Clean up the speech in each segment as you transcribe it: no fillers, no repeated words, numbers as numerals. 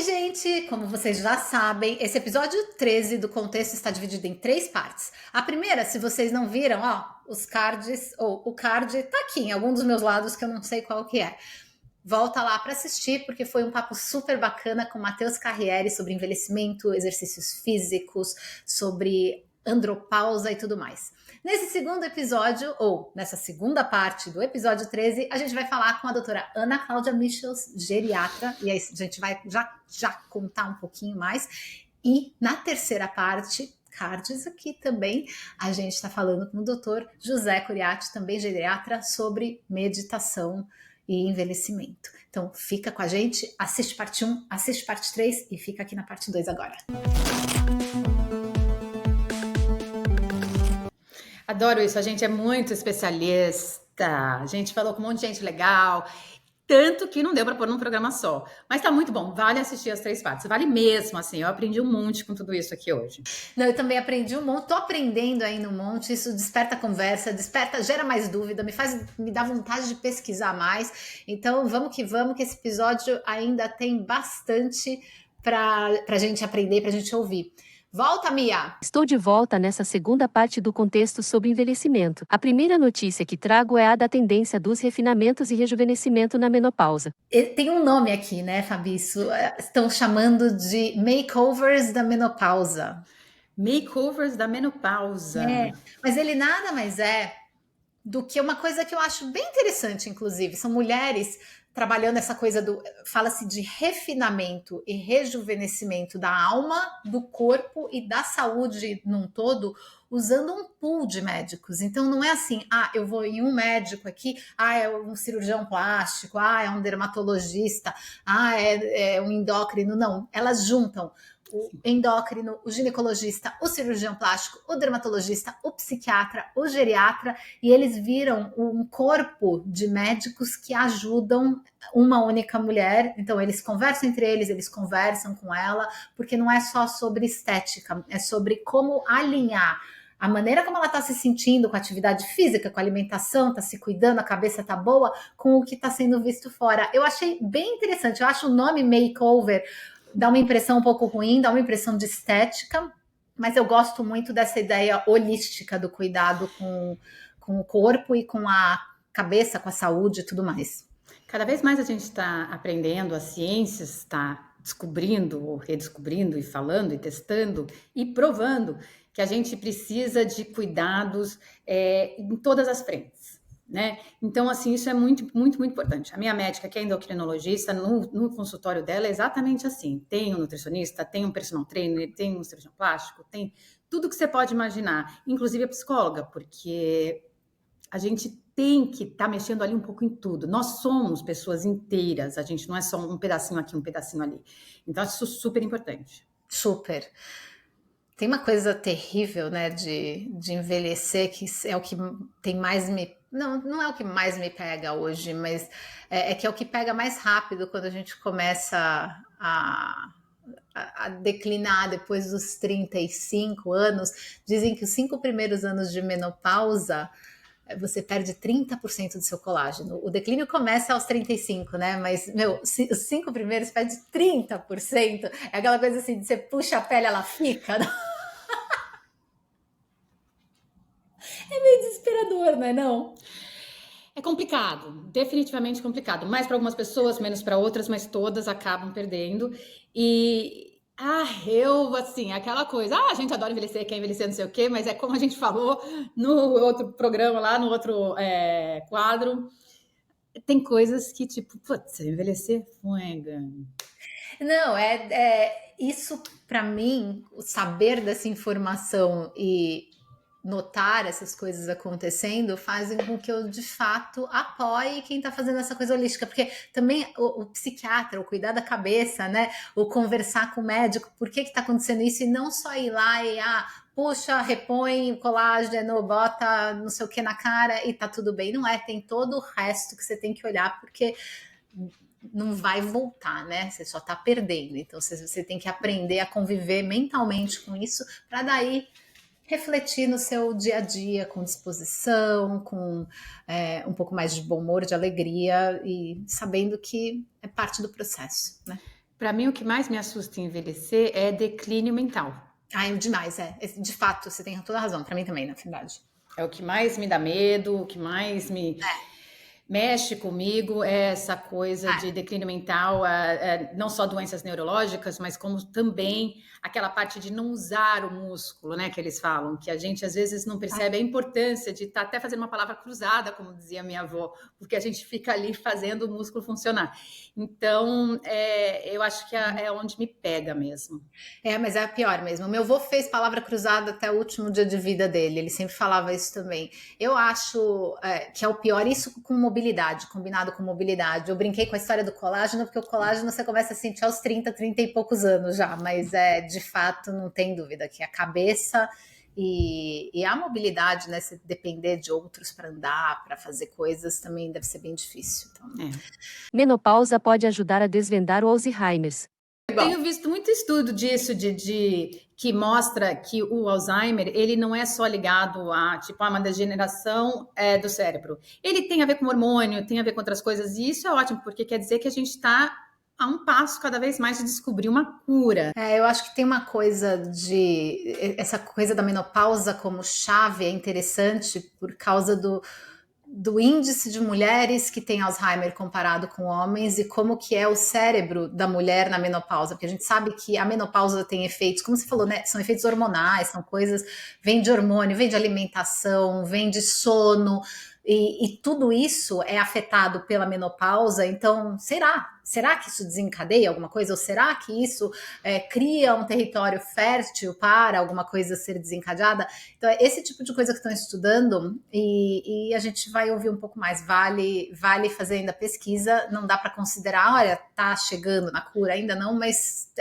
Gente, como vocês já sabem, esse episódio 13 do Contexto está dividido em 3 partes. A primeira, se vocês não viram, ó, os cards, ou o card tá aqui em algum dos meus lados que eu não sei qual que é. Volta lá para assistir, porque foi um papo super bacana com o Matheus Carriere sobre envelhecimento, exercícios físicos, sobre andropausa e tudo mais. Nesse segundo episódio, ou nessa segunda parte do episódio 13, a gente vai falar com a doutora Ana Cláudia Michels, geriatra, e aí a gente vai já contar um pouquinho mais. E na terceira parte, cards aqui também, a gente está falando com o doutor José Curiati, também geriatra, sobre meditação e envelhecimento. Então fica com a gente, assiste parte 1, assiste parte 3 e fica aqui na parte 2 agora. Adoro isso, a gente é muito especialista, a gente falou com um monte de gente legal, tanto que não deu para pôr num programa só. Mas tá muito bom, vale assistir as 3 partes, vale mesmo, assim, eu aprendi um monte com tudo isso aqui hoje. Não, eu também aprendi um monte, tô aprendendo ainda um monte, isso desperta conversa, gera mais dúvida, me dá vontade de pesquisar mais. Então vamos, que esse episódio ainda tem bastante pra gente aprender, pra gente ouvir. Volta, Mia! Estou de volta nessa segunda parte do contexto sobre envelhecimento. A primeira notícia que trago é a da tendência dos refinamentos e rejuvenescimento na menopausa. Tem um nome aqui, né, Fabi? Estão chamando de makeovers da menopausa. Makeovers da menopausa. Mas ele nada mais é do que uma coisa que eu acho bem interessante, inclusive. São mulheres trabalhando essa coisa fala-se de refinamento e rejuvenescimento da alma, do corpo e da saúde num todo, usando um pool de médicos. Então não é assim, eu vou em um médico aqui, é um cirurgião plástico, é um dermatologista, é um endócrino. Não, elas juntam o endócrino, o ginecologista, o cirurgião plástico, o dermatologista, o psiquiatra, o geriatra, e eles viram um corpo de médicos que ajudam uma única mulher. Então eles conversam entre eles conversam com ela, porque não é só sobre estética, é sobre como alinhar a maneira como ela está se sentindo com a atividade física, com a alimentação, está se cuidando, a cabeça está boa, com o que está sendo visto fora. Eu achei bem interessante, eu acho o nome makeover dá uma impressão um pouco ruim, dá uma impressão de estética, mas eu gosto muito dessa ideia holística do cuidado com o corpo e com a cabeça, com a saúde e tudo mais. Cada vez mais a gente está aprendendo, a ciência está descobrindo, redescobrindo e falando e testando e provando que a gente precisa de cuidados em todas as frentes. Né? Então, assim, isso é muito, muito, muito importante. A minha médica, que é endocrinologista, no consultório dela é exatamente assim. Tem um nutricionista, tem um personal trainer, tem um cirurgião plástico, tem tudo que você pode imaginar, inclusive a psicóloga, porque a gente tem que estar mexendo ali um pouco em tudo. Nós somos pessoas inteiras, a gente não é só um pedacinho aqui, um pedacinho ali. Então, isso é super importante. Super. Tem uma coisa terrível, né, de envelhecer, que é o que tem mais me... Não é o que mais me pega hoje, mas é que é o que pega mais rápido quando a gente começa a declinar depois dos 35 anos. Dizem que os 5 primeiros anos de menopausa você perde 30% do seu colágeno. O declínio começa aos 35, né? Mas, os 5 primeiros perde 30%. É aquela coisa assim, de você puxa a pele, ela fica. É meio desesperador, não é não? É complicado, definitivamente complicado. Mais para algumas pessoas, menos para outras, mas todas acabam perdendo. Assim, aquela coisa, a gente adora envelhecer, quer envelhecer, não sei o quê, mas é como a gente falou no outro programa lá, no outro quadro, tem coisas que, tipo, putz, envelhecer, fuega. Não, isso para mim, o saber dessa informação e notar essas coisas acontecendo fazem com que eu de fato apoie quem está fazendo essa coisa holística, porque também o psiquiatra, o cuidar da cabeça, né, o conversar com o médico, por que está acontecendo isso, e não só ir lá e puxa, repõe colágeno, bota não sei o que na cara e tá tudo bem, não é, tem todo o resto que você tem que olhar, porque não vai voltar, né? Você só tá perdendo. Então você tem que aprender a conviver mentalmente com isso para daí refletir no seu dia a dia com disposição, com um pouco mais de bom humor, de alegria e sabendo que é parte do processo, né? Para mim, o que mais me assusta em envelhecer é declínio mental. Ai, demais, de fato, você tem toda a razão, para mim também, na verdade. É o que mais me dá medo, o que mais me mexe comigo é essa coisa de declínio mental, não só doenças neurológicas, mas como também aquela parte de não usar o músculo, né, que eles falam, que a gente às vezes não percebe a importância de estar até fazendo uma palavra cruzada, como dizia minha avó, porque a gente fica ali fazendo o músculo funcionar. Então, eu acho que é onde me pega mesmo. Mas é a pior mesmo. Meu avô fez palavra cruzada até o último dia de vida dele, ele sempre falava isso também. Eu acho que é o pior, isso com mobilidade, combinado com mobilidade. Eu brinquei com a história do colágeno, porque o colágeno você começa a sentir aos 30 e poucos anos já, mas de fato, não tem dúvida que a cabeça e a mobilidade, né, se depender de outros para andar, para fazer coisas, também deve ser bem difícil. Então... Menopausa pode ajudar a desvendar o Alzheimer. Eu tenho visto muito estudo disso, que mostra que o Alzheimer, ele não é só ligado a, tipo, uma degeneração do cérebro. Ele tem a ver com hormônio, tem a ver com outras coisas, e isso é ótimo, porque quer dizer que a gente está a um passo cada vez mais de descobrir uma cura. Eu acho que tem uma coisa essa coisa da menopausa como chave é interessante por causa do índice de mulheres que têm Alzheimer comparado com homens e como que é o cérebro da mulher na menopausa, porque a gente sabe que a menopausa tem efeitos, como você falou, né, são efeitos hormonais, são coisas, vem de hormônio, vem de alimentação, vem de sono, e tudo isso é afetado pela menopausa, então será que isso desencadeia alguma coisa? Ou será que isso cria um território fértil para alguma coisa ser desencadeada? Então é esse tipo de coisa que estão estudando e a gente vai ouvir um pouco mais. Vale fazer ainda pesquisa, não dá para considerar, olha, tá chegando na cura, ainda não, mas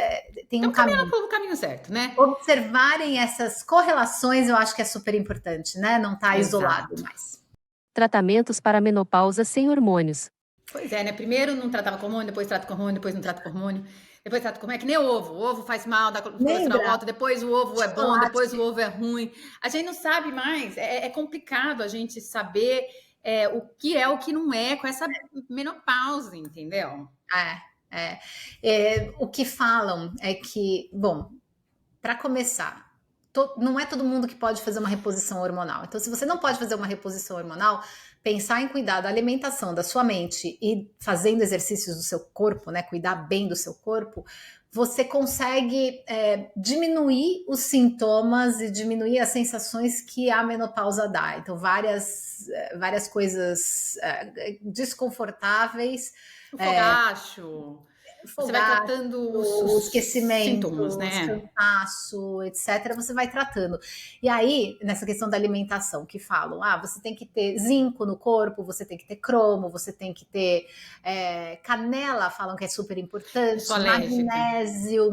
tem um caminho. Pelo caminho certo, né? Observarem essas correlações eu acho que é super importante, né? Não tá isolado mais. Tratamentos para menopausa sem hormônios. Pois é, né? Primeiro não tratava com hormônio, depois trata com hormônio, depois não trata com hormônio, depois trata com... É que nem o ovo. O ovo faz mal, dá colesterol alto, depois o ovo é bom, depois o ovo é ruim. A gente não sabe mais. É complicado a gente saber o que é o que não é com essa menopausa, entendeu? O que falam é que, bom, para começar, não é todo mundo que pode fazer uma reposição hormonal. Então, se você não pode fazer uma reposição hormonal, pensar em cuidar da alimentação, da sua mente e fazendo exercícios do seu corpo, né, cuidar bem do seu corpo, você consegue diminuir os sintomas e diminuir as sensações que a menopausa dá. Então, várias coisas desconfortáveis. O fogacho. Você vai tratando o esquecimento, sintomas, né? Cansaço, etc. Você vai tratando. E aí, nessa questão da alimentação, que falam, você tem que ter zinco no corpo, você tem que ter cromo, você tem que ter canela, falam que é super importante,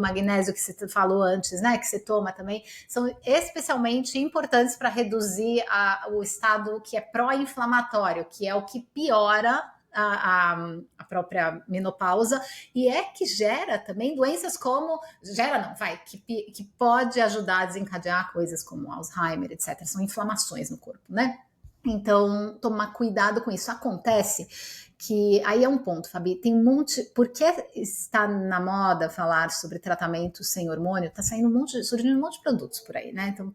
magnésio que você falou antes, né? Que você toma também, são especialmente importantes para reduzir o estado que é pró-inflamatório, que é o que piora a própria menopausa e que gera também doenças como que pode ajudar a desencadear coisas como Alzheimer, etc. São inflamações no corpo, né? Então, tomar cuidado com isso. Acontece que aí é um ponto, Fabi, tem um monte, porque está na moda falar sobre tratamento sem hormônio, tá saindo surgindo um monte de produtos por aí, né? Então,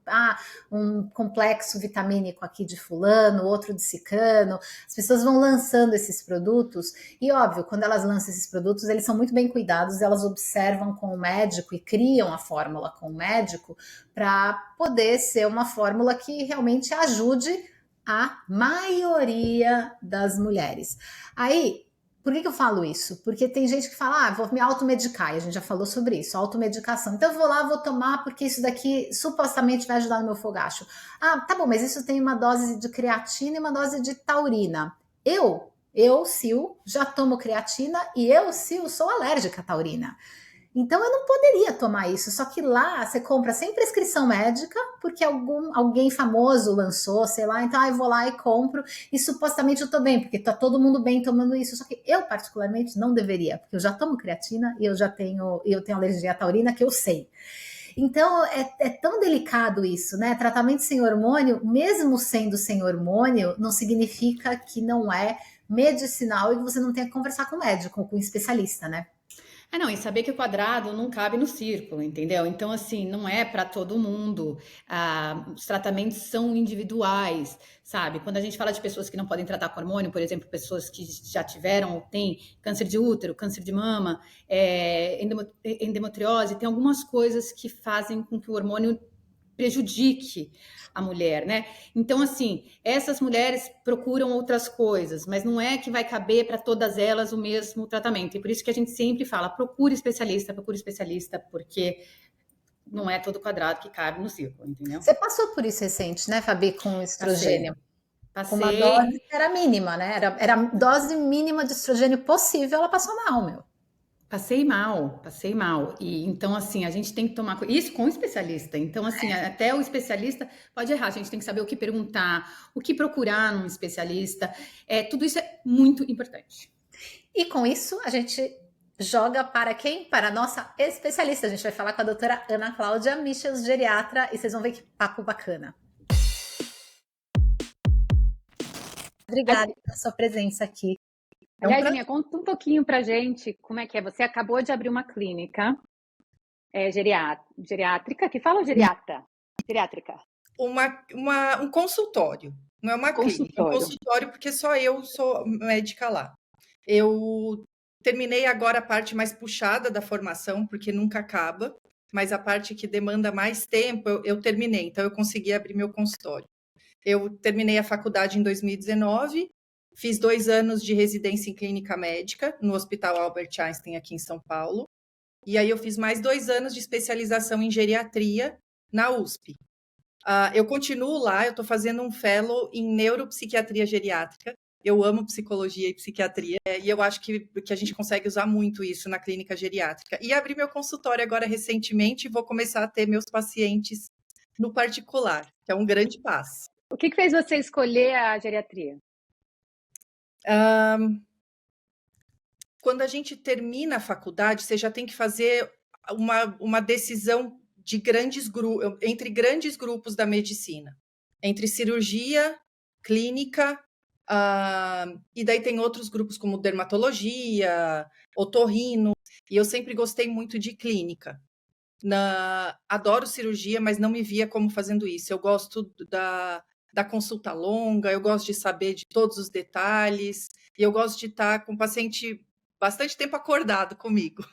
um complexo vitamínico aqui de fulano, outro de cicano, as pessoas vão lançando esses produtos e, óbvio, quando elas lançam esses produtos, eles são muito bem cuidados, elas observam com o médico e criam a fórmula com o médico para poder ser uma fórmula que realmente ajude a maioria das mulheres. Aí, por que eu falo isso? Porque tem gente que fala, vou me automedicar, e a gente já falou sobre isso, automedicação. Então eu vou lá, vou tomar, porque isso daqui supostamente vai ajudar no meu fogacho. Tá bom, mas isso tem uma dose de creatina e uma dose de taurina. Eu, Sil, já tomo creatina e eu, Sil, sou alérgica à taurina. Então eu não poderia tomar isso, só que lá você compra sem prescrição médica, porque alguém famoso lançou, sei lá, então eu vou lá e compro e supostamente eu tô bem, porque tá todo mundo bem tomando isso, só que eu particularmente não deveria, porque eu já tomo creatina e eu tenho alergia à taurina, que eu sei. Então é tão delicado isso, né? Tratamento sem hormônio, mesmo sendo sem hormônio, não significa que não é medicinal e que você não tenha que conversar com o médico, com o especialista, né? Não, e saber que o quadrado não cabe no círculo, entendeu? Então, assim, não é para todo mundo. Os tratamentos são individuais, sabe? Quando a gente fala de pessoas que não podem tratar com hormônio, por exemplo, pessoas que já tiveram ou têm câncer de útero, câncer de mama, endometriose, tem algumas coisas que fazem com que o hormônio prejudique a mulher, né? Então, assim, essas mulheres procuram outras coisas, mas não é que vai caber para todas elas o mesmo tratamento. E por isso que a gente sempre fala, procure especialista, porque não é todo quadrado que cabe no círculo, entendeu? Você passou por isso recente, né, Fabi, com estrogênio? Passei, Com uma dose passei, que era mínima, né? Era a dose mínima de estrogênio possível, ela passou mal, meu. passei mal, passei mal. E então, assim, a gente tem que tomar isso com o especialista. Então, assim, até o especialista pode errar. A gente tem que saber o que perguntar, o que procurar num especialista. Tudo isso é muito importante. E com isso, a gente joga para quem? Para a nossa especialista. A gente vai falar com a doutora Ana Cláudia Michels, geriatra, e vocês vão ver que papo bacana. Obrigada pela sua presença aqui. Aliás, Aninha, conta um pouquinho pra gente como é que é. Você acabou de abrir uma clínica geriátrica, que fala ou geriatra? Geriátrica. Um consultório, não é uma clínica, é um consultório porque só eu sou médica lá. Eu terminei agora a parte mais puxada da formação, porque nunca acaba, mas a parte que demanda mais tempo eu terminei, então eu consegui abrir meu consultório. Eu terminei a faculdade em 2019, fiz 2 anos de residência em clínica médica no Hospital Albert Einstein aqui em São Paulo, e aí eu fiz mais 2 anos de especialização em geriatria na USP. Eu continuo lá, eu estou fazendo um fellow em neuropsiquiatria geriátrica. Eu amo psicologia e psiquiatria, e eu acho que a gente consegue usar muito isso na clínica geriátrica. E abri meu consultório agora recentemente e vou começar a ter meus pacientes no particular, que é um grande passo. O que fez você escolher a geriatria? Quando a gente termina a faculdade, você já tem que fazer uma decisão de entre grandes grupos da medicina, entre cirurgia, clínica, e daí tem outros grupos como dermatologia, otorrino, e eu sempre gostei muito de clínica. Adoro cirurgia, mas não me via como fazendo isso. Eu gosto da consulta longa, eu gosto de saber de todos os detalhes, e eu gosto de estar com o paciente bastante tempo acordado comigo.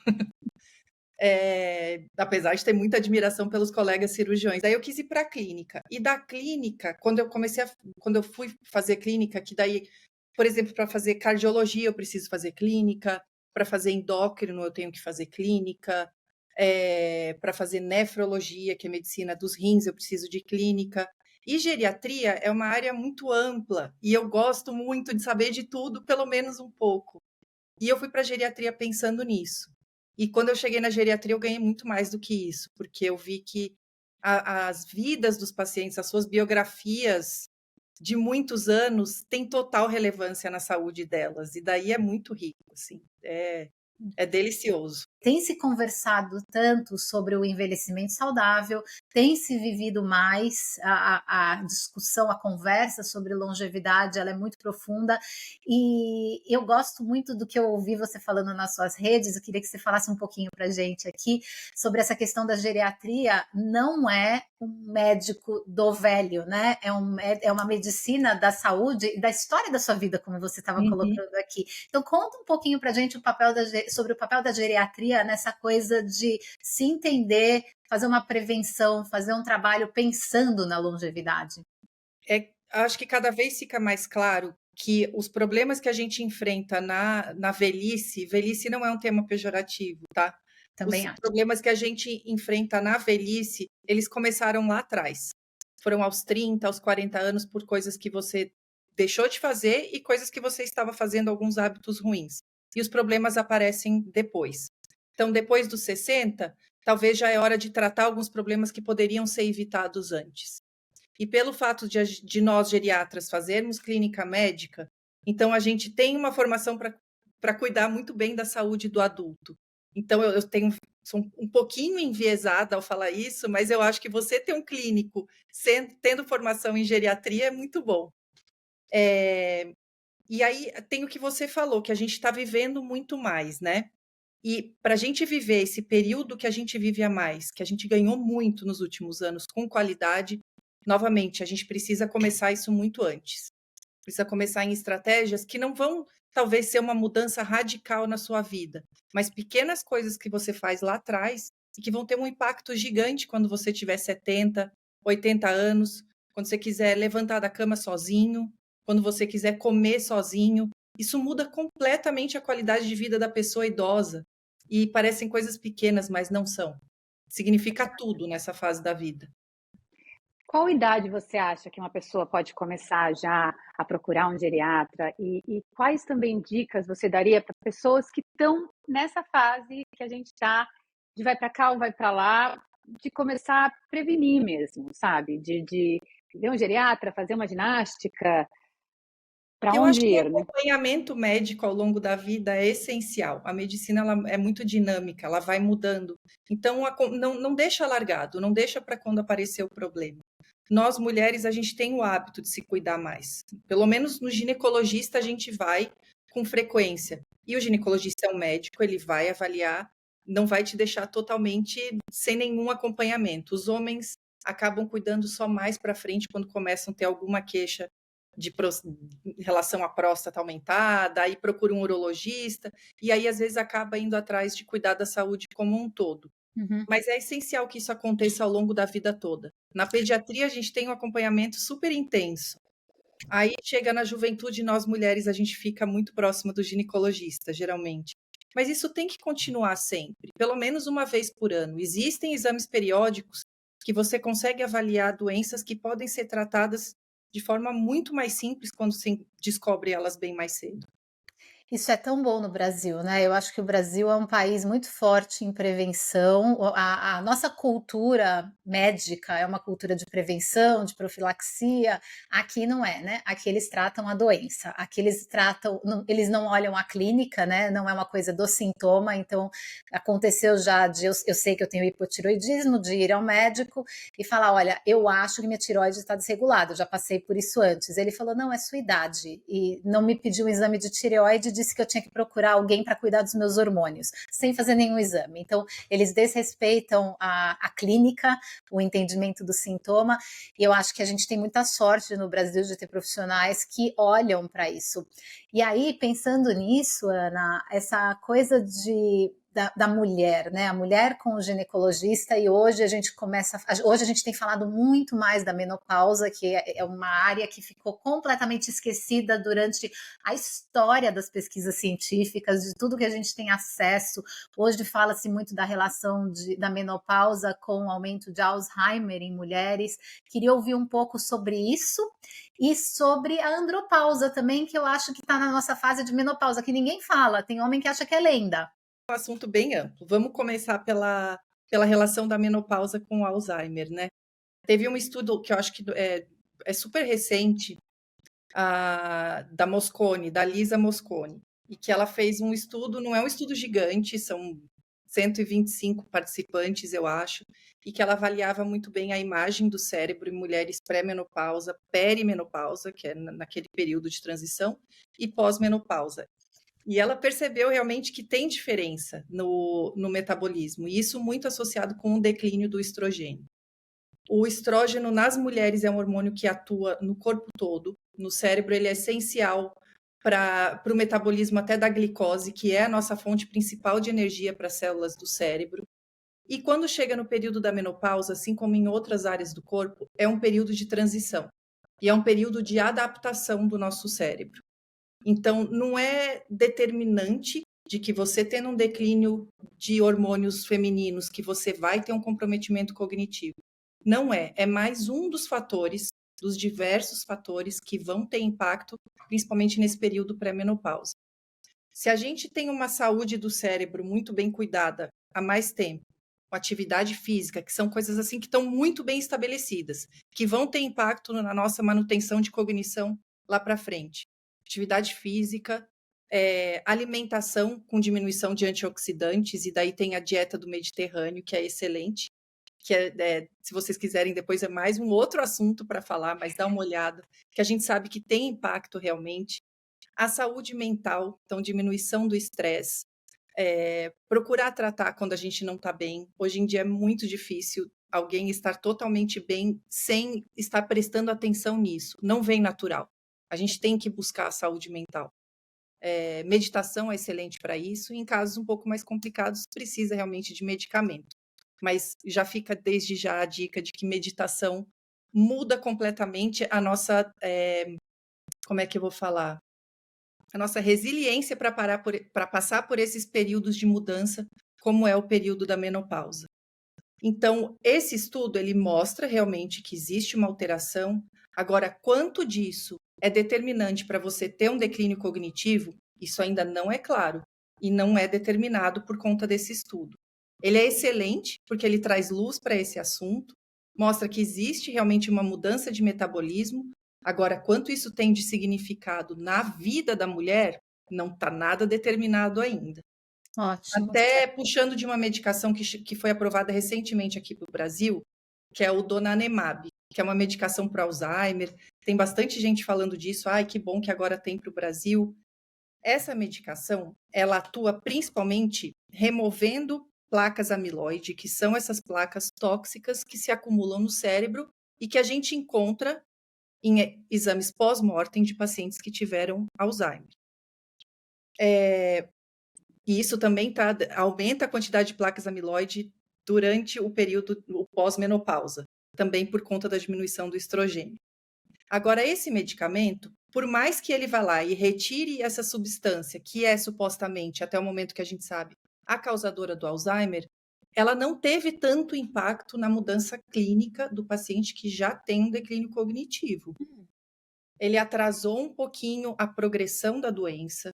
Apesar de ter muita admiração pelos colegas cirurgiões. Daí eu quis ir para a clínica. E da clínica, quando eu fui fazer clínica, que daí, por exemplo, para fazer cardiologia eu preciso fazer clínica, para fazer endócrino eu tenho que fazer clínica, para fazer nefrologia, que é medicina dos rins, eu preciso de clínica. E geriatria é uma área muito ampla, e eu gosto muito de saber de tudo, pelo menos um pouco. E eu fui para a geriatria pensando nisso. E quando eu cheguei na geriatria, eu ganhei muito mais do que isso, porque eu vi que as vidas dos pacientes, as suas biografias de muitos anos, têm total relevância na saúde delas. E daí é muito rico, assim, é delicioso. Tem se conversado tanto sobre o envelhecimento saudável, tem se vivido mais a discussão, a conversa sobre longevidade, ela é muito profunda, e eu gosto muito do que eu ouvi você falando nas suas redes. Eu queria que você falasse um pouquinho para a gente aqui sobre essa questão da geriatria. Não é um médico do velho, né? É uma medicina da saúde e da história da sua vida, como você estava colocando aqui. Então conta um pouquinho para a gente sobre o papel da geriatria nessa coisa de se entender, fazer uma prevenção, fazer um trabalho pensando na longevidade. Acho que cada vez fica mais claro que os problemas que a gente enfrenta na velhice não é um tema pejorativo, tá? Também Os acho. problemas que a gente enfrenta na velhice, eles começaram lá atrás. Foram aos 30, aos 40 anos, por coisas que você deixou de fazer e coisas que você estava fazendo, alguns hábitos ruins. E os problemas aparecem depois. Então, depois dos 60, talvez já é hora de tratar alguns problemas que poderiam ser evitados antes. E pelo fato de nós, geriatras, fazermos clínica médica, então a gente tem uma formação para cuidar muito bem da saúde do adulto. Então, sou um pouquinho enviesada ao falar isso, mas eu acho que você ter um clínico tendo formação em geriatria é muito bom. E aí tem o que você falou, que a gente está vivendo muito mais, né? E para a gente viver esse período que a gente vive a mais, que a gente ganhou muito nos últimos anos com qualidade, novamente, a gente precisa começar isso muito antes. Precisa começar em estratégias que não vão, talvez, ser uma mudança radical na sua vida, mas pequenas coisas que você faz lá atrás e que vão ter um impacto gigante quando você tiver 70, 80 anos, quando você quiser levantar da cama sozinho, quando você quiser comer sozinho. Isso muda completamente a qualidade de vida da pessoa idosa. E parecem coisas pequenas, mas não são. Significa tudo nessa fase da vida. Qual idade você acha que uma pessoa pode começar já a procurar um geriatra? E quais também dicas você daria para pessoas que estão nessa fase que a gente está, de vai para cá ou vai para lá, de começar a prevenir mesmo, sabe? De ver um geriatra, fazer uma ginástica, para Eu acho onde que o ir, né? acompanhamento médico ao longo da vida é essencial. A medicina ela é muito dinâmica, ela vai mudando. Então, não deixa largado, não deixa para quando aparecer o problema. Nós, mulheres, a gente tem o hábito de se cuidar mais. Pelo menos no ginecologista a gente vai com frequência. E o ginecologista é um médico, ele vai avaliar, não vai te deixar totalmente sem nenhum acompanhamento. Os homens acabam cuidando só mais para frente quando começam a ter alguma queixa em relação à próstata aumentada, aí procura um urologista, e aí às vezes acaba indo atrás de cuidar da saúde como um todo. Mas é essencial que isso aconteça ao longo da vida toda. Na pediatria, a gente tem um acompanhamento super intenso. Aí chega na juventude, nós mulheres, a gente fica muito próximo do ginecologista, geralmente. Mas isso tem que continuar sempre, pelo menos uma vez por ano. Existem exames periódicos que você consegue avaliar doenças que podem ser tratadas de forma muito mais simples quando se descobre elas bem mais cedo. Isso é tão bom no Brasil, né? Eu acho que o Brasil é um país muito forte em prevenção. A nossa cultura médica é uma cultura de prevenção, de profilaxia. Aqui não é, né? Aqui eles tratam a doença. Aqui eles tratam, eles não olham a clínica, né? Não é uma coisa do sintoma. Então, aconteceu já de eu sei que eu tenho hipotiroidismo, de ir ao médico e falar: olha, eu acho que minha tireoide está desregulada, eu já passei por isso antes. Ele falou: não, é sua idade. E não me pediu um exame de tireoide, disse que eu tinha que procurar alguém para cuidar dos meus hormônios, sem fazer nenhum exame. Então, eles desrespeitam a clínica, o entendimento do sintoma, e eu acho que a gente tem muita sorte no Brasil de ter profissionais que olham para isso. E aí, pensando nisso, Ana, essa coisa da mulher, né? A mulher com o ginecologista, e hoje a gente tem falado muito mais da menopausa, que é uma área que ficou completamente esquecida durante a história das pesquisas científicas, de tudo que a gente tem acesso. Hoje fala-se muito da relação da menopausa com o aumento de Alzheimer em mulheres. Queria ouvir um pouco sobre isso e sobre a andropausa também, que eu acho que está na nossa fase de menopausa, que ninguém fala, tem homem que acha que é lenda. Um assunto bem amplo. Vamos começar pela relação da menopausa com o Alzheimer, né? Teve um estudo que eu acho que é super recente, da Moscone, da Lisa Moscone, e que ela fez um estudo, não é um estudo gigante, são 125 participantes, eu acho, e que ela avaliava muito bem a imagem do cérebro em mulheres pré-menopausa, perimenopausa, que é naquele período de transição, e pós-menopausa. E ela percebeu realmente que tem diferença no metabolismo, e isso muito associado com o declínio do estrogênio. O estrógeno nas mulheres é um hormônio que atua no corpo todo, no cérebro ele é essencial para o metabolismo até da glicose, que é a nossa fonte principal de energia para as células do cérebro. E quando chega no período da menopausa, assim como em outras áreas do corpo, é um período de transição, e é um período de adaptação do nosso cérebro. Então, não é determinante de que você tendo um declínio de hormônios femininos, que você vai ter um comprometimento cognitivo. Não é. É mais um dos fatores, dos diversos fatores que vão ter impacto, principalmente nesse período pré-menopausa. Se a gente tem uma saúde do cérebro muito bem cuidada há mais tempo, com atividade física, que são coisas assim que estão muito bem estabelecidas, que vão ter impacto na nossa manutenção de cognição lá para frente. Atividade física, alimentação com diminuição de antioxidantes, e daí tem a dieta do Mediterrâneo, que é excelente, que se vocês quiserem, depois é mais um outro assunto para falar, mas dá uma olhada, que a gente sabe que tem impacto realmente. A saúde mental, então diminuição do estresse, procurar tratar quando a gente não está bem. Hoje em dia é muito difícil alguém estar totalmente bem sem estar prestando atenção nisso. Não vem natural. A gente tem que buscar a saúde mental. Meditação é excelente para isso, e em casos um pouco mais complicados precisa realmente de medicamento. Mas já fica desde já a dica de que meditação muda completamente a nossa, como é que eu vou falar? A nossa resiliência para passar por esses períodos de mudança, como é o período da menopausa. Então, esse estudo, ele mostra realmente que existe uma alteração. Agora, quanto disso é determinante para você ter um declínio cognitivo, isso ainda não é claro e não é determinado por conta desse estudo. Ele é excelente porque ele traz luz para esse assunto, mostra que existe realmente uma mudança de metabolismo. Agora, quanto isso tem de significado na vida da mulher, não está nada determinado ainda. Ótimo. Até puxando de uma medicação que foi aprovada recentemente aqui para o Brasil, que é o donanemab, que é uma medicação para Alzheimer. Tem bastante gente falando disso. Ai, que bom que agora tem para o Brasil. Essa medicação, ela atua principalmente removendo placas amiloide, que são essas placas tóxicas que se acumulam no cérebro e que a gente encontra em exames pós-mortem de pacientes que tiveram Alzheimer. E isso também aumenta a quantidade de placas amiloide durante o período pós-menopausa, também por conta da diminuição do estrogênio. Agora, esse medicamento, por mais que ele vá lá e retire essa substância, que é supostamente, até o momento que a gente sabe, a causadora do Alzheimer, ela não teve tanto impacto na mudança clínica do paciente que já tem um declínio cognitivo. Ele atrasou um pouquinho a progressão da doença,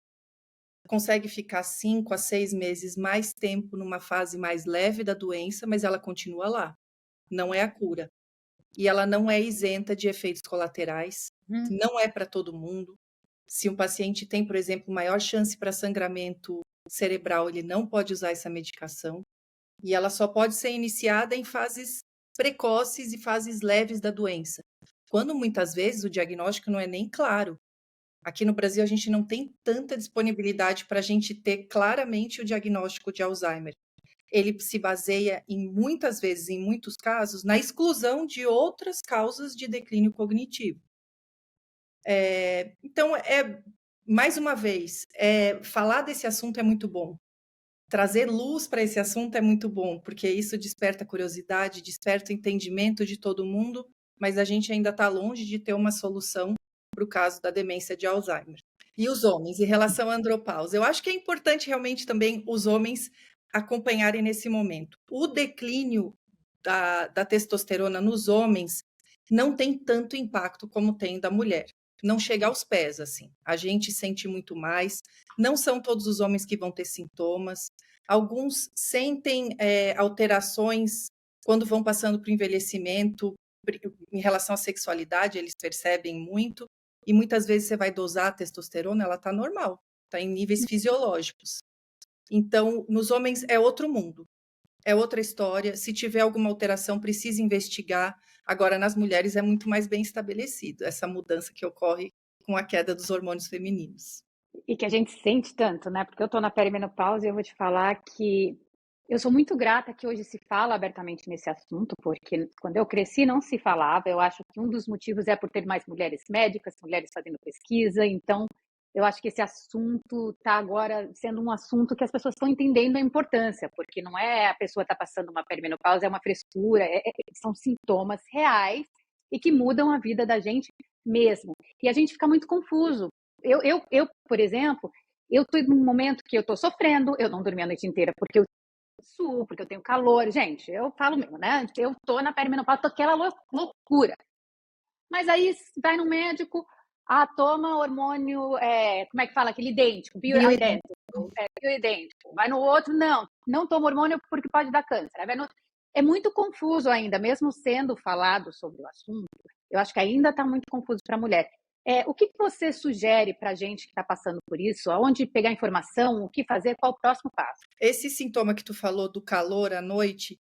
consegue ficar 5 a 6 meses mais tempo numa fase mais leve da doença, mas ela continua lá. Não é a cura. E ela não é isenta de efeitos colaterais, não é para todo mundo. Se um paciente tem, por exemplo, maior chance para sangramento cerebral, ele não pode usar essa medicação. E ela só pode ser iniciada em fases precoces e fases leves da doença, quando muitas vezes o diagnóstico não é nem claro. Aqui no Brasil, a gente não tem tanta disponibilidade para a gente ter claramente o diagnóstico de Alzheimer. Ele se baseia, muitas vezes, em muitos casos, na exclusão de outras causas de declínio cognitivo. Então, mais uma vez, falar desse assunto é muito bom. Trazer luz para esse assunto é muito bom, porque isso desperta curiosidade, desperta o entendimento de todo mundo, mas a gente ainda está longe de ter uma solução para o caso da demência de Alzheimer. E os homens, em relação à andropausa, eu acho que é importante realmente também os homens acompanharem nesse momento. O declínio da testosterona nos homens não tem tanto impacto como tem da mulher. Não chega aos pés, assim. A gente sente muito mais. Não são todos os homens que vão ter sintomas. Alguns sentem alterações quando vão passando para o envelhecimento. Em relação à sexualidade, eles percebem muito. E muitas vezes você vai dosar a testosterona, ela está normal, está em níveis fisiológicos. Então, nos homens é outro mundo, é outra história. Se tiver alguma alteração, precisa investigar. Agora, nas mulheres é muito mais bem estabelecido essa mudança que ocorre com a queda dos hormônios femininos. E que a gente sente tanto, né? Porque eu estou na perimenopausa e eu vou te falar que eu sou muito grata que hoje se fala abertamente nesse assunto, porque quando eu cresci não se falava. Eu acho que um dos motivos é por ter mais mulheres médicas, mulheres fazendo pesquisa. Então, eu acho que esse assunto está agora sendo um assunto que as pessoas estão entendendo a importância, porque não é a pessoa está passando uma perimenopausa, é uma frescura, são sintomas reais e que mudam a vida da gente mesmo. E a gente fica muito confuso. Eu por exemplo, eu estou num momento que eu estou sofrendo, eu não dormi a noite inteira porque eu suo, porque eu tenho calor. Gente, eu falo mesmo, né? Eu tô na perimenopausa, tô aquela loucura. Mas aí vai no médico, toma hormônio, como é que fala? Aquele idêntico, bioidêntico. Bioidêntico. Vai no outro, não toma hormônio porque pode dar câncer. É muito confuso ainda, mesmo sendo falado sobre o assunto. Eu acho que ainda está muito confuso para a mulher. O que você sugere para a gente que está passando por isso? Aonde pegar informação? O que fazer? Qual o próximo passo? Esse sintoma que tu falou do calor à noite,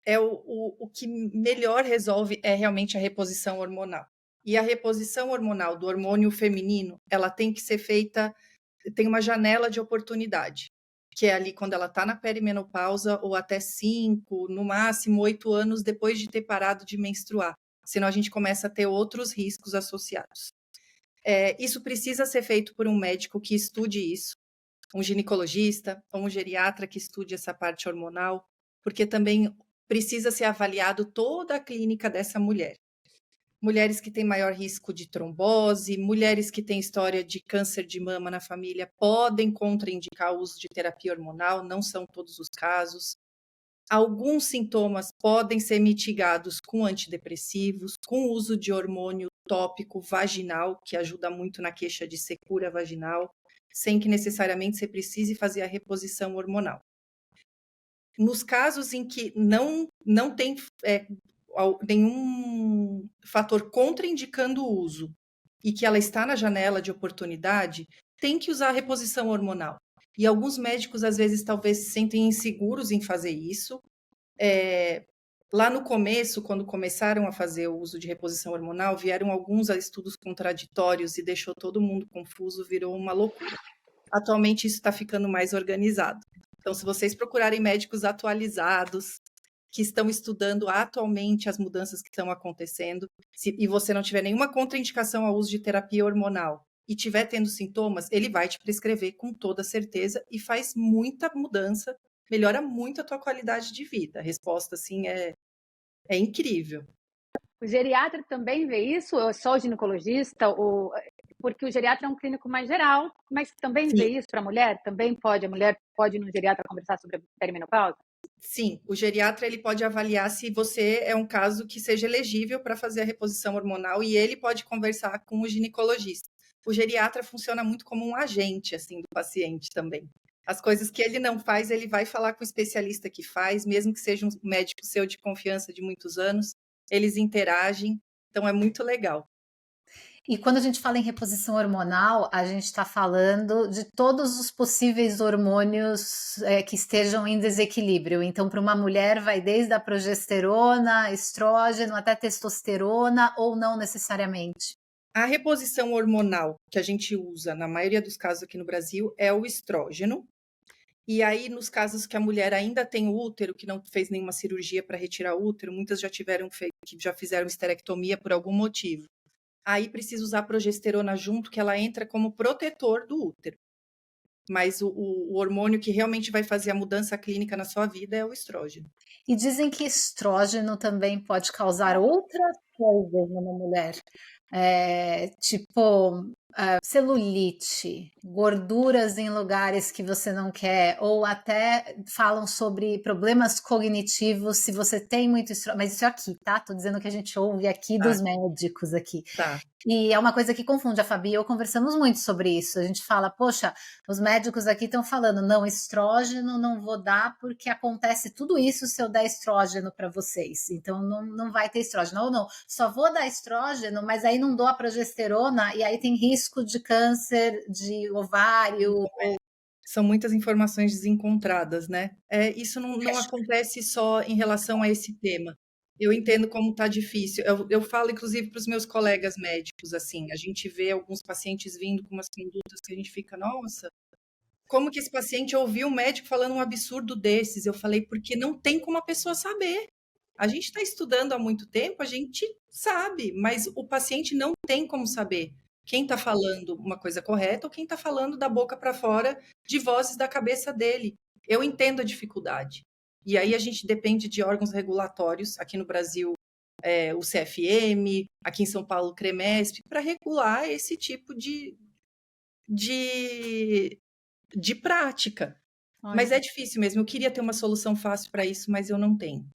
o que melhor resolve é realmente a reposição hormonal. E a reposição hormonal do hormônio feminino, ela tem que ser feita, tem uma janela de oportunidade. que é ali quando ela está na perimenopausa, ou até 5, no máximo 8 anos depois de ter parado de menstruar. Senão a gente começa a ter outros riscos associados. Isso precisa ser feito por um médico que estude isso, um ginecologista ou um geriatra que estude essa parte hormonal, porque também precisa ser avaliado toda a clínica dessa mulher. Mulheres que têm maior risco de trombose, mulheres que têm história de câncer de mama na família podem contraindicar o uso de terapia hormonal, não são todos os casos. Alguns sintomas podem ser mitigados com antidepressivos, com o uso de hormônio tópico vaginal, que ajuda muito na queixa de secura vaginal, sem que necessariamente você precise fazer a reposição hormonal. Nos casos em que não tem nenhum fator contraindicando o uso e que ela está na janela de oportunidade, tem que usar a reposição hormonal. E alguns médicos, às vezes, talvez se sentem inseguros em fazer isso. Lá no começo, quando começaram a fazer o uso de reposição hormonal, vieram alguns estudos contraditórios e deixou todo mundo confuso, virou uma loucura. Atualmente, isso está ficando mais organizado. Então, se vocês procurarem médicos atualizados, que estão estudando atualmente as mudanças que estão acontecendo, e você não tiver nenhuma contraindicação ao uso de terapia hormonal e tiver tendo sintomas, ele vai te prescrever com toda certeza e faz muita mudança, melhora muito a tua qualidade de vida. A resposta, assim, é incrível. O geriatra também vê isso? Ou é só o ginecologista? Porque o geriatra é um clínico mais geral, mas também Sim. vê isso para a mulher? Também a mulher pode ir no geriatra conversar sobre a perimenopausa? Sim, o geriatra ele pode avaliar se você é um caso que seja elegível para fazer a reposição hormonal e ele pode conversar com o ginecologista. O geriatra funciona muito como um agente assim do paciente também. As coisas que ele não faz, ele vai falar com o especialista que faz, mesmo que seja um médico seu de confiança de muitos anos, eles interagem, então é muito legal. E quando a gente fala em reposição hormonal, a gente está falando de todos os possíveis hormônios que estejam em desequilíbrio. Então, para uma mulher, vai desde a progesterona, estrógeno, até testosterona, ou não necessariamente? A reposição hormonal que a gente usa, na maioria dos casos aqui no Brasil, é o estrógeno. E aí, nos casos que a mulher ainda tem o útero, que não fez nenhuma cirurgia para retirar o útero, muitas já fizeram esterectomia por algum motivo. Aí precisa usar progesterona junto, que ela entra como protetor do útero. Mas o hormônio que realmente vai fazer a mudança clínica na sua vida é o estrógeno. E dizem que estrógeno também pode causar outras coisas numa mulher, tipo celulite, gorduras em lugares que você não quer, ou até falam sobre problemas cognitivos se você tem muito estrógeno, mas isso é aqui, tá? Tô dizendo que a gente ouve aqui dos médicos aqui. Tá. E é uma coisa que confunde. A Fabi e eu conversamos muito sobre isso. A gente fala, poxa, os médicos aqui estão falando, não, estrógeno não vou dar porque acontece tudo isso se eu der estrógeno para vocês. Então não vai ter estrógeno. Ou não, só vou dar estrógeno, mas aí não dou a progesterona e aí tem risco de câncer de ovário. São muitas informações desencontradas, né? Isso não acontece só em relação a esse tema. Eu entendo como está difícil. Eu falo, inclusive, para os meus colegas médicos, assim, a gente vê alguns pacientes vindo com umas condutas que a gente fica, nossa, como que esse paciente ouviu o médico falando um absurdo desses? Eu falei, porque não tem como a pessoa saber. A gente está estudando há muito tempo, a gente sabe, mas o paciente não tem como saber quem está falando uma coisa correta ou quem está falando da boca para fora de vozes da cabeça dele. Eu entendo a dificuldade. E aí a gente depende de órgãos regulatórios, aqui no Brasil, o CFM, aqui em São Paulo, o CREMESP, para regular esse tipo de prática. Olha. Mas é difícil mesmo. Eu queria ter uma solução fácil para isso, mas eu não tenho.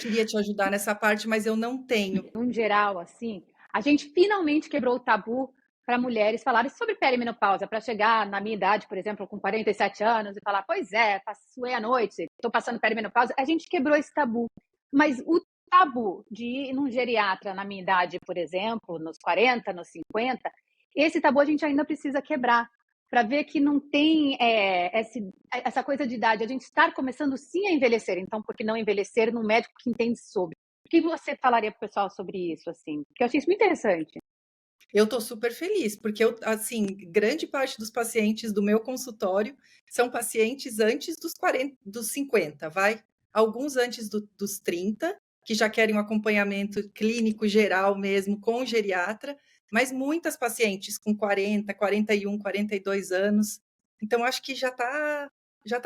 Queria te ajudar nessa parte, mas eu não tenho. No geral, assim, a gente finalmente quebrou o tabu para mulheres falarem sobre perimenopausa, para chegar na minha idade, por exemplo, com 47 anos e falar, pois é, passei a noite, estou passando perimenopausa. A gente quebrou esse tabu. Mas o tabu de ir num geriatra na minha idade, por exemplo, nos 40, nos 50, esse tabu a gente ainda precisa quebrar, para ver que não tem essa coisa de idade. A gente está começando sim a envelhecer, então por que não envelhecer num médico que entende sobre? O que você falaria para o pessoal sobre isso, assim? Porque eu achei isso muito interessante. Eu tô super feliz, porque eu, assim, grande parte dos pacientes do meu consultório são pacientes antes dos 50, vai? Alguns antes dos 30, que já querem um acompanhamento clínico geral mesmo com o geriatra, mas muitas pacientes com 40, 41, 42 anos. Então, acho que já tá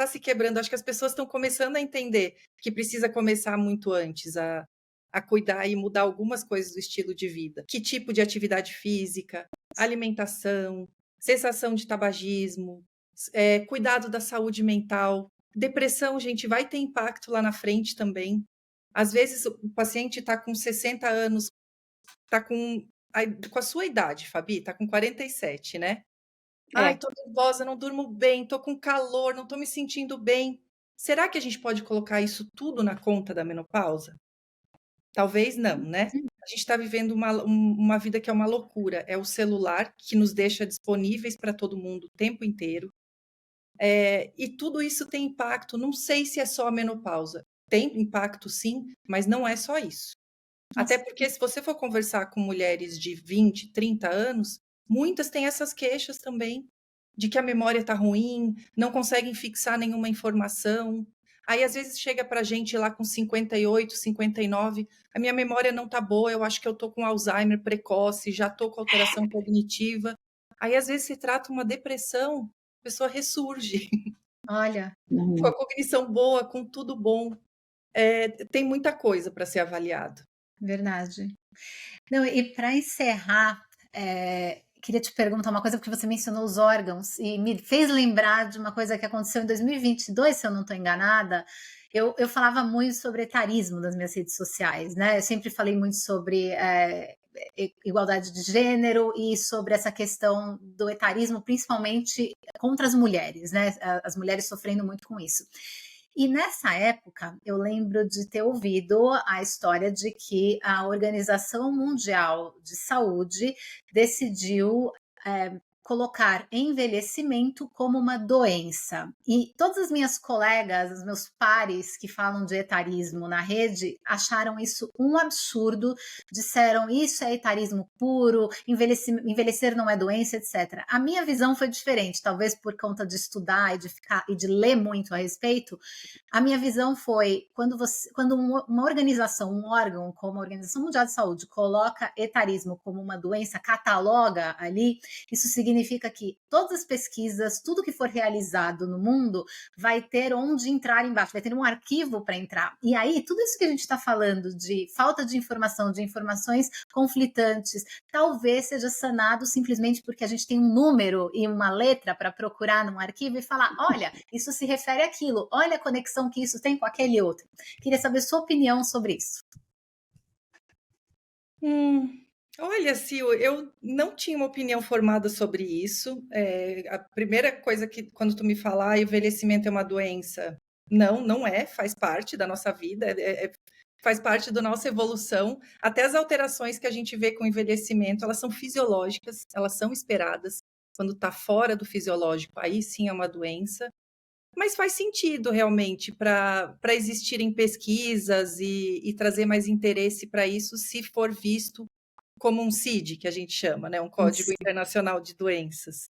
se quebrando. Acho que as pessoas estão começando a entender que precisa começar muito antes a cuidar e mudar algumas coisas do estilo de vida. Que tipo de atividade física, alimentação, cessação de tabagismo, cuidado da saúde mental. Depressão, gente, vai ter impacto lá na frente também. Às vezes o paciente está com 60 anos, está com a sua idade, Fabi, está com 47, né? Ai, tô nervosa, não durmo bem, tô com calor, não tô me sentindo bem. Será que a gente pode colocar isso tudo na conta da menopausa? Talvez não, né? A gente está vivendo uma vida que é uma loucura. É o celular que nos deixa disponíveis para todo mundo o tempo inteiro. E tudo isso tem impacto. Não sei se é só a menopausa. Tem impacto, sim, mas não é só isso. Até porque, se você for conversar com mulheres de 20, 30 anos, muitas têm essas queixas também, de que a memória está ruim, não conseguem fixar nenhuma informação. Aí, às vezes, chega para a gente lá com 58, 59, a minha memória não está boa, eu acho que eu estou com Alzheimer precoce, já estou com alteração cognitiva. Aí, às vezes, se trata uma depressão, a pessoa ressurge. Olha. Com a cognição boa, com tudo bom. Tem muita coisa para ser avaliado. Verdade. Não, e para encerrar, queria te perguntar uma coisa, porque você mencionou os órgãos e me fez lembrar de uma coisa que aconteceu em 2022, se eu não estou enganada. Eu falava muito sobre etarismo nas minhas redes sociais, né? Eu sempre falei muito sobre igualdade de gênero e sobre essa questão do etarismo, principalmente contra as mulheres, né? As mulheres sofrendo muito com isso. E nessa época, eu lembro de ter ouvido a história de que a Organização Mundial de Saúde decidiu colocar envelhecimento como uma doença. E todas as minhas colegas, os meus pares que falam de etarismo na rede, acharam isso um absurdo, disseram isso é etarismo puro, envelhecer não é doença, etc. A minha visão foi diferente, talvez por conta de estudar e de ler muito a respeito. A minha visão foi, quando uma organização, um órgão como a Organização Mundial de Saúde coloca etarismo como uma doença, cataloga ali, isso significa que todas as pesquisas, tudo que for realizado no mundo, vai ter onde entrar embaixo, vai ter um arquivo para entrar. E aí, tudo isso que a gente está falando de falta de informação, de informações conflitantes, talvez seja sanado simplesmente porque a gente tem um número e uma letra para procurar num arquivo e falar, olha, isso se refere àquilo, olha a conexão que isso tem com aquele outro. Queria saber sua opinião sobre isso. Olha, Sil, eu não tinha uma opinião formada sobre isso. A primeira coisa que, quando tu me falar, envelhecimento é uma doença, não é, faz parte da nossa vida, faz parte da nossa evolução. Até as alterações que a gente vê com o envelhecimento, elas são fisiológicas, elas são esperadas. Quando está fora do fisiológico, aí sim é uma doença. Mas faz sentido, realmente, para existirem pesquisas e trazer mais interesse para isso, se for visto como um CID, que a gente chama, né? Um Código Internacional de Doenças.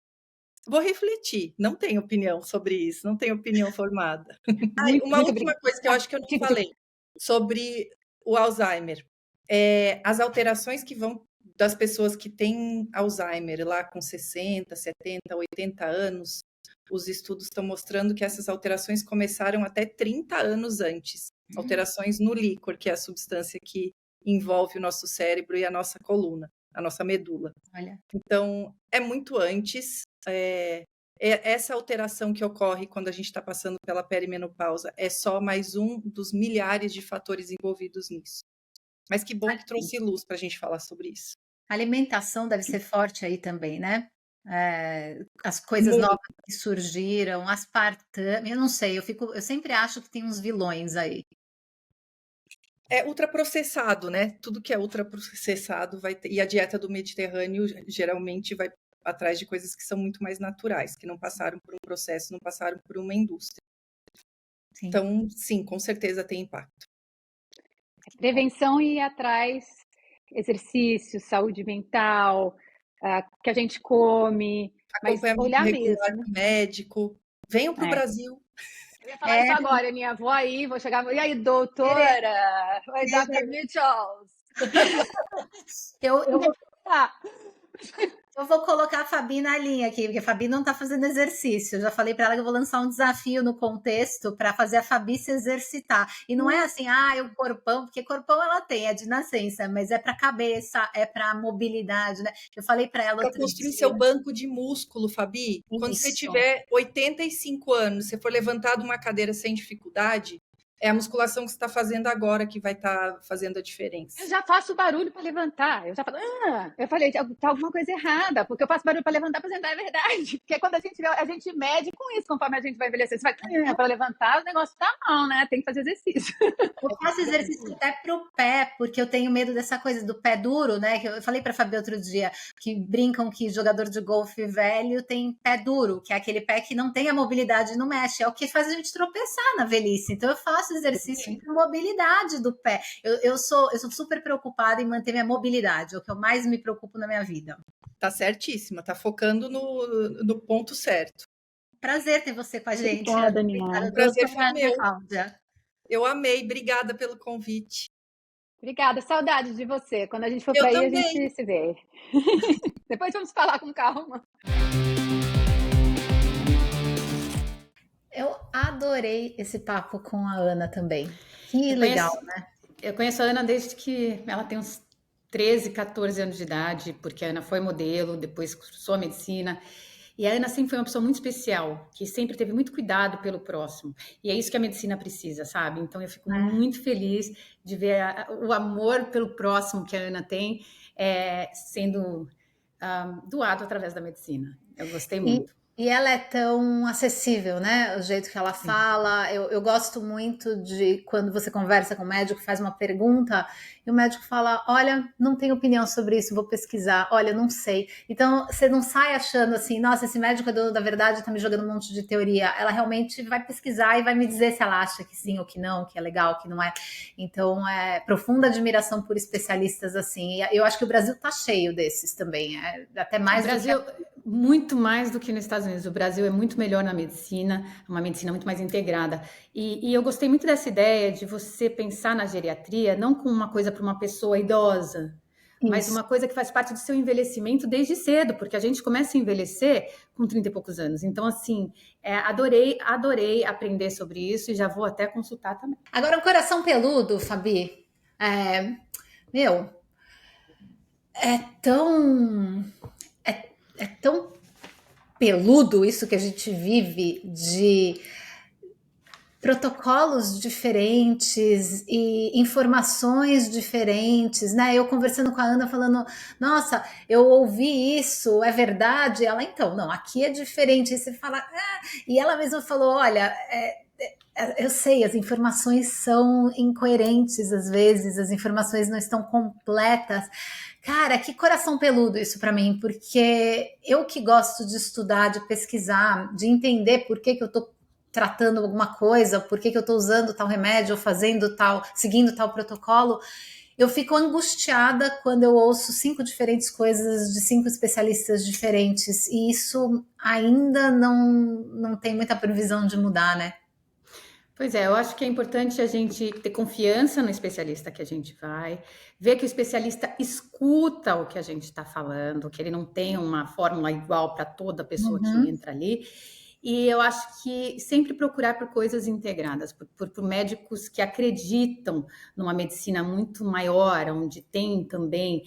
Vou refletir, não tenho opinião sobre isso, não tenho opinião formada. Uma última coisa que eu acho que eu não falei sobre o Alzheimer. As alterações que vão das pessoas que têm Alzheimer lá com 60, 70, 80 anos, os estudos estão mostrando que essas alterações começaram até 30 anos antes. Alterações no líquor, que é a substância que envolve o nosso cérebro e a nossa coluna, a nossa medula. Olha. Então, é muito antes. Essa alteração que ocorre quando a gente está passando pela perimenopausa é só mais um dos milhares de fatores envolvidos nisso. Mas que bom que trouxe luz para a gente falar sobre isso. A alimentação deve ser forte aí também, né? As coisas novas que surgiram, aspartame, eu não sei, eu sempre acho que tem uns vilões aí. É ultraprocessado, né? Tudo que é ultraprocessado vai ter. E a dieta do Mediterrâneo geralmente vai atrás de coisas que são muito mais naturais, que não passaram por um processo, não passaram por uma indústria. Sim. Então, sim, com certeza tem impacto. Prevenção e ir atrás, exercício, saúde mental, que a gente come, mas Acompanhamento olhar regular mesmo. do médico. Venham para o É. Brasil. Eu ia falar isso agora, Aninha. Vou aí, vou chegar. E aí, doutora? Oi, Dr. Mitchells. Eu vou, Tá. eu vou colocar a Fabi na linha aqui, porque a Fabi não está fazendo exercício. Eu já falei para ela que eu vou lançar um desafio no contexto para fazer a Fabi se exercitar. E não é assim, o corpão, porque corpão ela tem, é de nascença, mas é para cabeça, é para mobilidade, né? Eu falei para ela Para outro construir dia. seu banco de músculo, Fabi. Quando você Isso. tiver 85 anos, você for levantar de uma cadeira sem dificuldade, é a musculação que você está fazendo agora que vai estar fazendo a diferença. Eu já faço barulho para levantar. Eu já falo, eu falei, tá alguma coisa errada, porque eu faço barulho para levantar, para sentar, é verdade. Porque quando a gente mede com isso, conforme a gente vai envelhecer. Você vai, para levantar, o negócio tá mal, né? Tem que fazer exercício. Eu faço exercício até pro pé, porque eu tenho medo dessa coisa do pé duro, né? Que eu falei para a Fabi outro dia, que brincam que jogador de golfe velho tem pé duro, que é aquele pé que não tem a mobilidade e não mexe. É o que faz a gente tropeçar na velhice. Então eu faço exercício com mobilidade do pé. Eu sou super preocupada em manter minha mobilidade, é o que eu mais me preocupo na minha vida. Tá certíssima, tá focando no ponto certo. Prazer ter você com a gente. Obrigada, Aninha. Prazer foi meu. Cláudia. Eu amei, obrigada pelo convite. Obrigada, saudades de você. Quando a gente for para aí, também. a gente se vê. Depois vamos falar com calma. Eu adorei esse papo com a Ana também. Que legal, né? Eu conheço a Ana desde que ela tem uns 13, 14 anos de idade, porque a Ana foi modelo, depois cursou medicina. E a Ana sempre foi uma pessoa muito especial, que sempre teve muito cuidado pelo próximo. E é isso que a medicina precisa, sabe? Então eu fico muito feliz de ver o amor pelo próximo que a Ana tem sendo doado através da medicina. Eu gostei muito. E ela é tão acessível, né? O jeito que ela fala. Eu gosto muito de quando você conversa com o médico, faz uma pergunta, e o médico fala: olha, não tenho opinião sobre isso, vou pesquisar, olha, não sei. Então, você não sai achando assim, nossa, esse médico é dono da verdade, tá me jogando um monte de teoria. Ela realmente vai pesquisar e vai me dizer se ela acha que sim ou que não, que é legal, que não é. Então, é profunda admiração por especialistas assim. E eu acho que o Brasil tá cheio desses também. Até mais o Brasil, muito mais do que nos Estados Unidos. O Brasil é muito melhor na medicina, uma medicina muito mais integrada. E eu gostei muito dessa ideia de você pensar na geriatria não como uma coisa para uma pessoa idosa, mas uma coisa que faz parte do seu envelhecimento desde cedo, porque a gente começa a envelhecer com 30 e poucos anos. Então, assim, adorei aprender sobre isso e já vou até consultar também. Agora, o coração peludo, Fabi, é tão peludo isso que a gente vive de protocolos diferentes e informações diferentes, né? Eu conversando com a Ana falando, nossa, eu ouvi isso, é verdade? Ela, então, não, aqui é diferente. E você fala, e ela mesma falou, olha, eu sei, as informações são incoerentes às vezes, as informações não estão completas. Cara, que coração peludo isso para mim, porque eu que gosto de estudar, de pesquisar, de entender por que eu tô tratando alguma coisa, por que eu tô usando tal remédio, ou fazendo tal, seguindo tal protocolo, eu fico angustiada quando eu ouço 5 diferentes coisas de 5 especialistas diferentes, e isso ainda não tem muita previsão de mudar, né? Pois é, eu acho que é importante a gente ter confiança no especialista que a gente vai, ver que o especialista escuta o que a gente está falando, que ele não tem uma fórmula igual para toda pessoa que entra ali. E eu acho que sempre procurar por coisas integradas, por médicos que acreditam numa medicina muito maior, onde tem também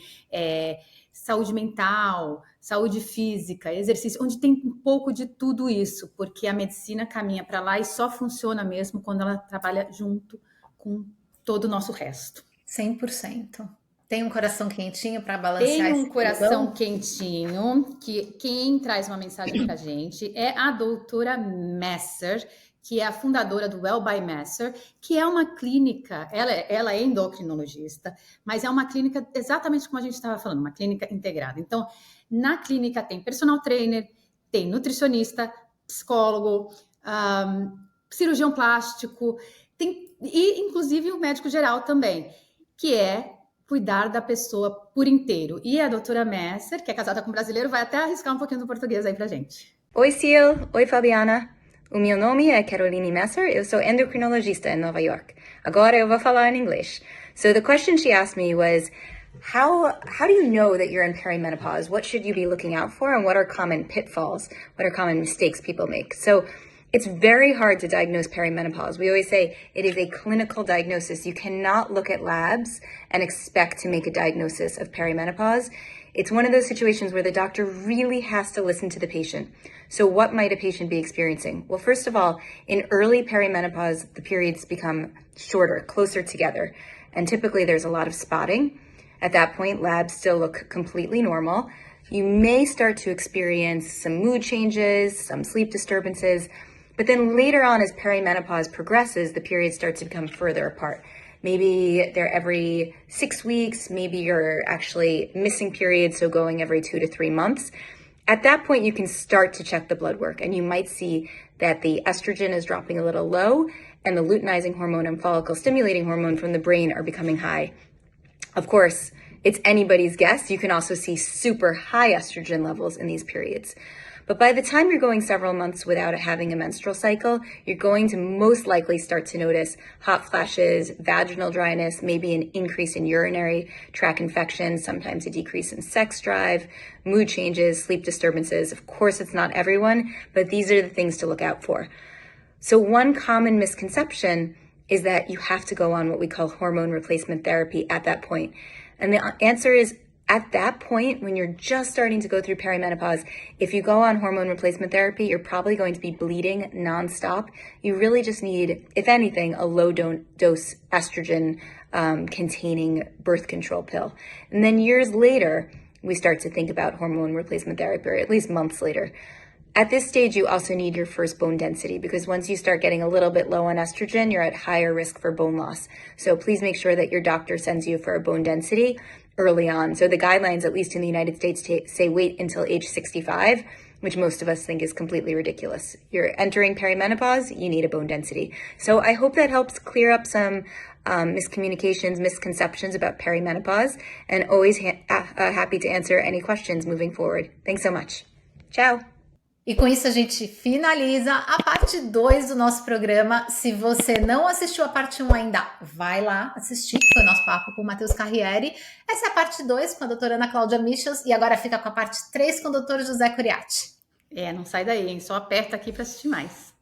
saúde mental, saúde física, exercício, onde tem um pouco de tudo isso, porque a medicina caminha para lá e só funciona mesmo quando ela trabalha junto com todo o nosso resto. 100%. Tem um coração quentinho para balancear? Tem um coração quentinho, que quem traz uma mensagem para a gente é a doutora Messer, que é a fundadora do Well by Messer, que é uma clínica, ela é endocrinologista, mas é uma clínica exatamente como a gente estava falando, uma clínica integrada. Então, na clínica tem personal trainer, tem nutricionista, psicólogo, cirurgião plástico, e inclusive o médico geral também, que é cuidar da pessoa por inteiro. E a doutora Messer, que é casada com um brasileiro, vai até arriscar um pouquinho do português aí pra gente. Oi, Sil. Oi, Fabiana. O meu nome é Caroline Messer. Eu sou endocrinologista em Nova York. Agora eu vou falar em inglês. So the question she asked me was, how do you know that you're in perimenopause? What should you be looking out for? And what are common pitfalls? What are common mistakes people make? So it's very hard to diagnose perimenopause. We always say it is a clinical diagnosis. You cannot look at labs and expect to make a diagnosis of perimenopause. It's one of those situations where the doctor really has to listen to the patient. So what might a patient be experiencing? Well, first of all, in early perimenopause, the periods become shorter, closer together. And typically there's a lot of spotting. At that point, labs still look completely normal. You may start to experience some mood changes, some sleep disturbances, but then later on as perimenopause progresses, the periods start to become further apart. Maybe they're every 6 weeks, maybe you're actually missing periods, so going every 2 to 3 months. At that point, you can start to check the blood work, and you might see that the estrogen is dropping a little low, and the luteinizing hormone and follicle stimulating hormone from the brain are becoming high. Of course, it's anybody's guess. You can also see super high estrogen levels in these periods. But by the time you're going several months without having a menstrual cycle, you're going to most likely start to notice hot flashes, vaginal dryness, maybe an increase in urinary tract infections, sometimes a decrease in sex drive, mood changes, sleep disturbances. Of course, it's not everyone, but these are the things to look out for. So one common misconception is that you have to go on what we call hormone replacement therapy at that point. And the answer is, at that point, when you're just starting to go through perimenopause, if you go on hormone replacement therapy, you're probably going to be bleeding nonstop. You really just need, if anything, a low dose estrogen containing birth control pill. And then years later, we start to think about hormone replacement therapy, or at least months later. At this stage, you also need your first bone density, because once you start getting a little bit low on estrogen, you're at higher risk for bone loss. So please make sure that your doctor sends you for a bone density early on. So the guidelines, at least in the United States, say wait until age 65, which most of us think is completely ridiculous. You're entering perimenopause, you need a bone density. So I hope that helps clear up some miscommunications, misconceptions about perimenopause, and always happy to answer any questions moving forward. Thanks so much. Ciao. E com isso a gente finaliza a parte 2 do nosso programa. Se você não assistiu a parte 1 ainda, vai lá assistir. Foi o nosso papo com o Matheus Carriere. Essa é a parte 2 com a doutora Ana Cláudia Michels. E agora fica com a parte 3 com o doutor José Curiatti. Não sai daí, hein? Só aperta aqui para assistir mais.